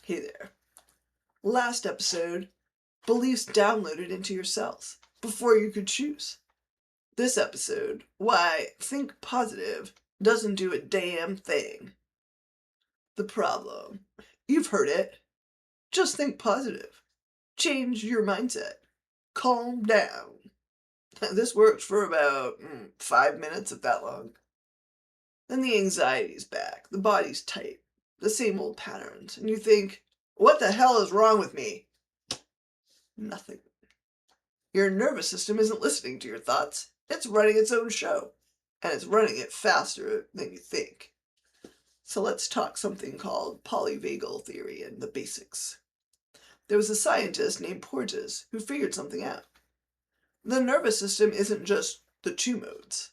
Hey there. Last episode, beliefs downloaded into your cells before you could choose. This episode, why think positive doesn't do a damn thing. The problem, you've heard it. Just think positive. Change your mindset. Calm down. This works for about 5 minutes, if that long. Then the anxiety's back, the body's tight, the same old patterns, and you think, what the hell is wrong with me? Nothing. Your nervous system isn't listening to your thoughts. It's running its own show, and it's running it faster than you think. So let's talk something called Polyvagal theory and the basics. There was a scientist named Porges who figured something out. The nervous system isn't just the two modes,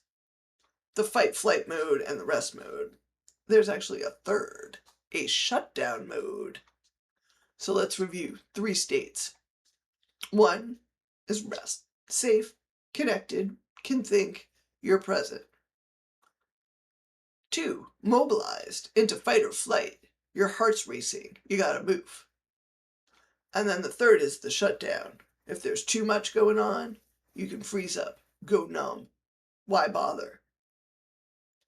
the fight-flight mode and the rest mode. There's actually a third, a shutdown mode. So let's review 3 states. 1 is rest, safe, connected, can think, you're present. 2, mobilized, into fight or flight. Your heart's racing, you gotta move. And then the third is the shutdown. If there's too much going on, you can freeze up, go numb. Why bother?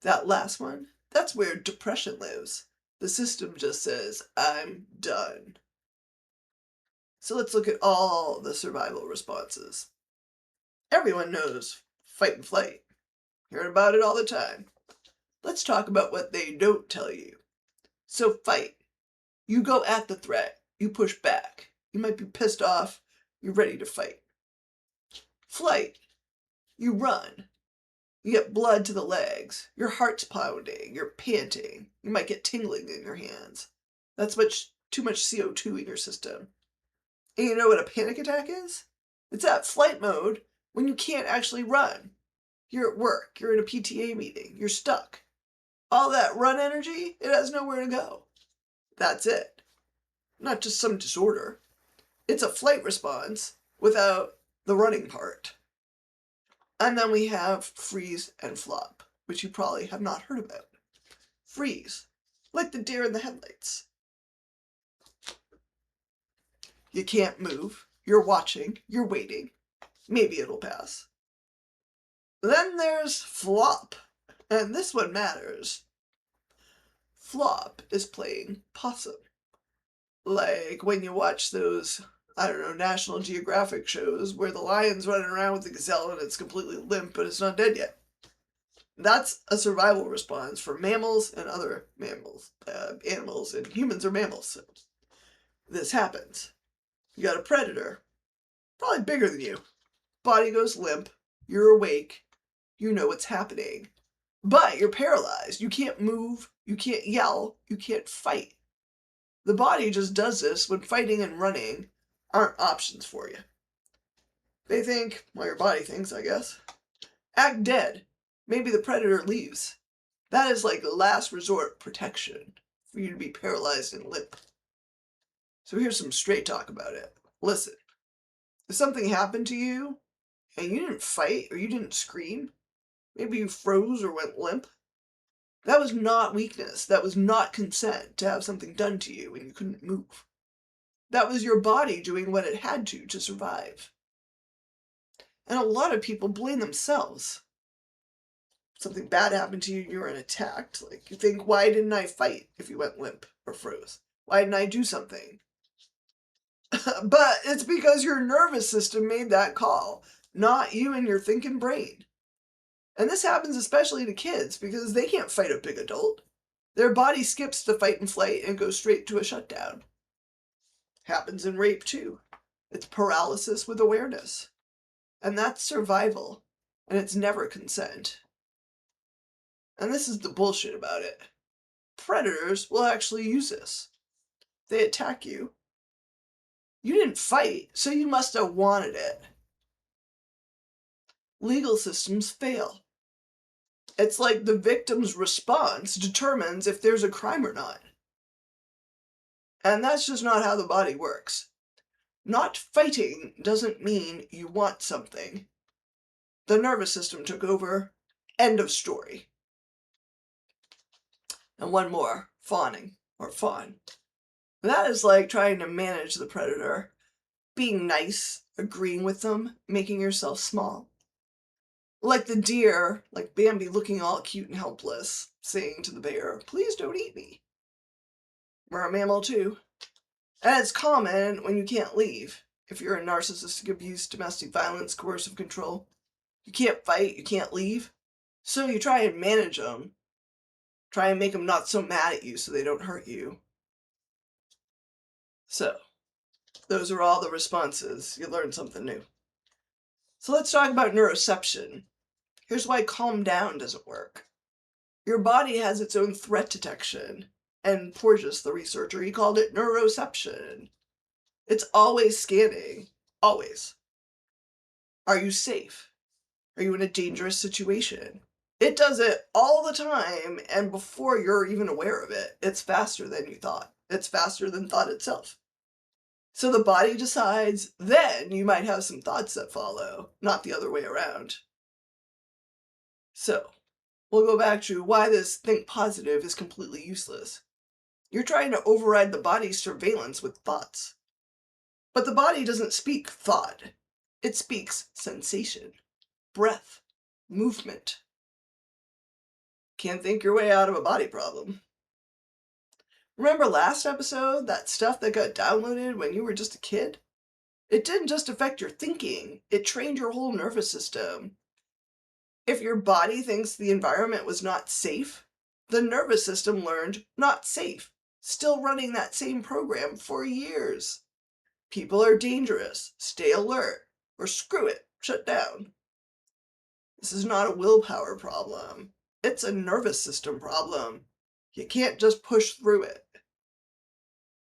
That last one, that's where depression lives. The system just says, I'm done. So let's look at all the survival responses. Everyone knows fight and flight. Hearing about it all the time. Let's talk about what they don't tell you. So fight. You go at the threat. You push back. You might be pissed off. You're ready to fight. Flight. You run. You get blood to the legs. Your heart's pounding. You're panting. You might get tingling in your hands. That's too much CO2 in your system. And you know what a panic attack is? It's that flight mode when you can't actually run. You're at work. You're in a PTA meeting. You're stuck. All that run energy, it has nowhere to go. That's it. Not just some disorder. It's a flight response without the running part. And then we have freeze and flop, which you probably have not heard about. Freeze, like the deer in the headlights. You can't move. You're watching. You're waiting. Maybe it'll pass. Then there's flop. And this one matters. Flop is playing possum. Like when you watch those, National Geographic shows where the lion's running around with the gazelle and it's completely limp but it's not dead yet. That's a survival response for mammals and other mammals, animals, and humans are mammals. So this happens. You got a predator, probably bigger than you. Body goes limp. You're awake. You know what's happening. But you're paralyzed. You can't move. You can't yell. You can't fight. The body just does this when fighting and running aren't options for you. They think, well, your body thinks, I guess. Act dead. Maybe the predator leaves. That is like last resort protection for you to be paralyzed and limp. So here's some straight talk about it. Listen, if something happened to you and you didn't fight or you didn't scream, maybe you froze or went limp, that was not weakness. That was not consent to have something done to you when you couldn't move. That was your body doing what it had to survive. And a lot of people blame themselves. Something bad happened to you, you were attacked. Like, you think, why didn't I fight if you went limp or froze? Why didn't I do something? But it's because your nervous system made that call, not you and your thinking brain. And this happens especially to kids because they can't fight a big adult. Their body skips the fight and flight and goes straight to a shutdown. Happens in rape too. It's paralysis with awareness. And that's survival. And it's never consent. And this is the bullshit about it. Predators will actually use this. They attack you. You didn't fight, so you must have wanted it. Legal systems fail. It's like the victim's response determines if there's a crime or not. And that's just not how the body works. Not fighting doesn't mean you want something. The nervous system took over. End of story. And one more, fawning, or fawn. That is like trying to manage the predator, being nice, agreeing with them, making yourself small. Like the deer, like Bambi looking all cute and helpless, saying to the bear, "Please don't eat me." We're a mammal too. And it's common when you can't leave. If you're in narcissistic abuse, domestic violence, coercive control, you can't fight, you can't leave. So you try and manage them. Try and make them not so mad at you so they don't hurt you. So, those are all the responses. You learned something new. So let's talk about neuroception. Here's why calm down doesn't work. Your body has its own threat detection. And Porges, the researcher, he called it neuroception. It's always scanning. Always. Are you safe? Are you in a dangerous situation? It does it all the time, and before you're even aware of it, it's faster than you thought. It's faster than thought itself. So the body decides, then you might have some thoughts that follow, not the other way around. So, we'll go back to why this think positive is completely useless. You're trying to override the body's surveillance with thoughts. But the body doesn't speak thought. It speaks sensation, breath, movement. Can't think your way out of a body problem. Remember last episode, that stuff that got downloaded when you were just a kid? It didn't just affect your thinking, it trained your whole nervous system. If your body thinks the environment was not safe, the nervous system learned not safe, still running that same program for years. People are dangerous, stay alert, or screw it, shut down. This is not a willpower problem. It's a nervous system problem. You can't just push through it.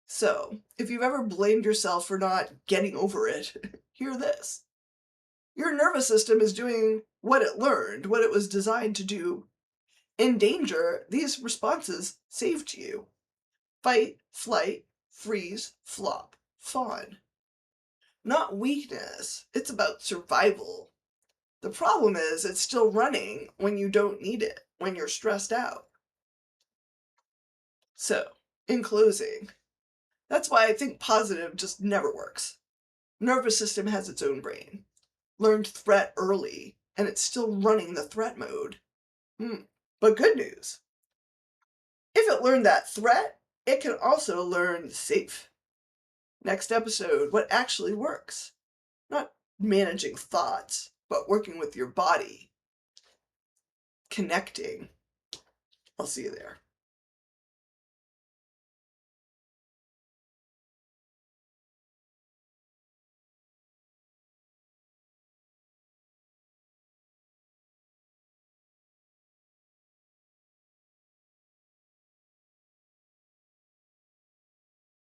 So, if you've ever blamed yourself for not getting over it, hear this. Your nervous system is doing what it learned, what it was designed to do. In danger, these responses saved you. Fight, flight, freeze, flop, fawn. Not weakness, it's about survival. The problem is it's still running when you don't need it, when you're stressed out. So, in closing, that's why I think positive just never works. Nervous system has its own brain. Learned threat early, and it's still running the threat mode. But good news. If it learned that threat, it can also learn safe. Next episode, what actually works. Not managing thoughts, but working with your body. Connecting. I'll see you there.